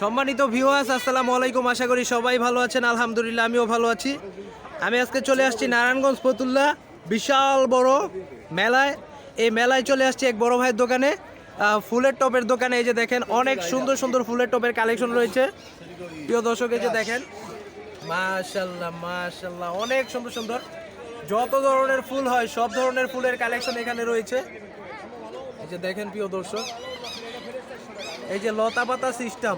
সম্মানিত ভিউয়ার্স, আসসালামু আলাইকুম। আশা করি সবাই ভালো আছেন। আলহামদুলিল্লাহ আমিও ভালো আছি। আমি আজকে চলে আসছি নারায়ণগঞ্জ ফতুল্লা বিশাল বড় মেলায়। এই মেলায় চলে আসছি এক বড় ভাইয়ের দোকানে, ফুলের টবের দোকানে। এই যে দেখেন অনেক সুন্দর সুন্দর ফুলের টবের কালেকশন রয়েছে। প্রিয় দর্শক, এই যে দেখেন মাশাআল্লাহ মাশাআল্লাহ, অনেক সুন্দর সুন্দর যত ধরনের ফুল হয় সব ধরনের ফুলের কালেকশন এখানে রয়েছে। এই যে দেখেন প্রিয় দর্শক, এই যে লতা পাতা সিস্টেম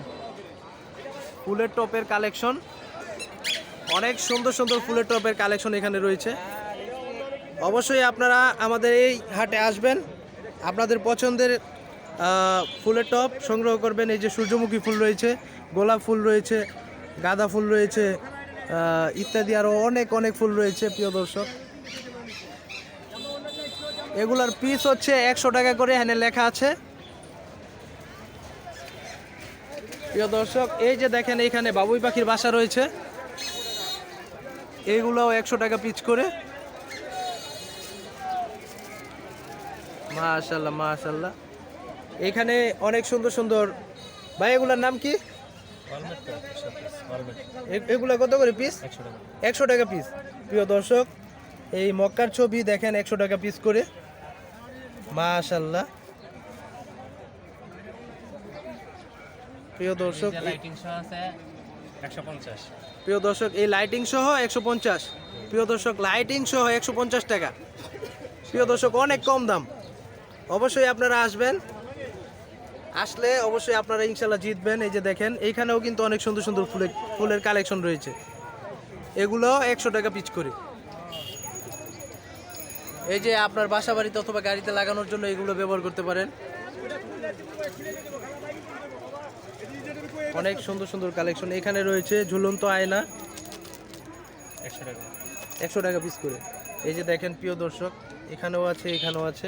ফুলের টপের কালেকশন, অনেক সুন্দর সুন্দর ফুলের টপের কালেকশন এখানে রয়েছে। অবশ্যই আপনারা আমাদের এই হাটে আসবেন, আপনাদের পছন্দের ফুলের টপ সংগ্রহ করবেন। এই যে সূর্যমুখী ফুল রয়েছে, গোলাপ ফুল রয়েছে, গাঁদা ফুল রয়েছে, ইত্যাদি আরও অনেক অনেক ফুল রয়েছে। প্রিয় দর্শক, এগুলার পিস হচ্ছে 100 টাকা করে, এখানে লেখা আছে। প্রিয় দর্শক, এই যে দেখেন এইখানে বাবুই পাখির বাসা রয়েছে, এইগুলোও 100 টাকা পিস করে। মাশাআল্লাহ মাশাআল্লাহ, এখানে অনেক সুন্দর সুন্দর। ভাই এগুলোর নাম কি? এগুলো কত করে পিস? 100 টাকা পিস। প্রিয় দর্শক, এই মক্কার ছবি দেখেন 100 টাকা পিস করে। মাশাআল্লাহ। প্রিয় দর্শক, প্রিয় দর্শক এই লাইটিং সহ 150। প্রিয় দর্শক, লাইটিং সহ 150 টাকা। প্রিয় দর্শক, অনেক কম দাম। অবশ্যই আপনারা আসবেন, আসলে অবশ্যই আপনারা ইনশাল্লাহ জিতবেন। এই যে দেখেন এইখানেও কিন্তু অনেক সুন্দর সুন্দর ফুলের কালেকশন রয়েছে, এগুলো 100 টাকা পিস করে। এই যে আপনার বাসা বাড়িতে অথবা গাড়িতে লাগানোর জন্য এগুলো ব্যবহার করতে পারেন। অনেক সুন্দর সুন্দর কালেকশন এখানে রয়েছে। ঝুলন্ত আয়না 100 টাকা পিস করে। এই যে দেখেন প্রিয় দর্শক, এখানেও আছে, এখানেও আছে।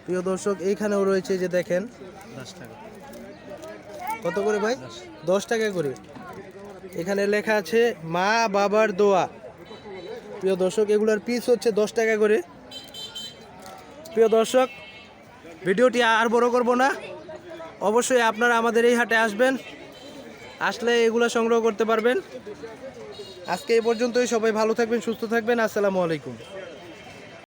প্রিয় দর্শক, এইখানেও রয়েছে, যে দেখেন 10 টাকা। কত করে ভাই? 10 টাকা করে। এখানে লেখা আছে মা বাবার দোয়া। প্রিয় দর্শক, এগুলোর পিস হচ্ছে 10 টাকা করে। প্রিয় দর্শক, ভিডিওটি আর বড় করব না, অবশ্যই আপনারা আমাদের এই হাটে আসবেন, আসলে এগুলো সংগ্রহ করতে পারবেন। আজকে এই পর্যন্তই। সবাই ভালো থাকবেন, সুস্থ থাকবেন। আসসালামু আলাইকুম।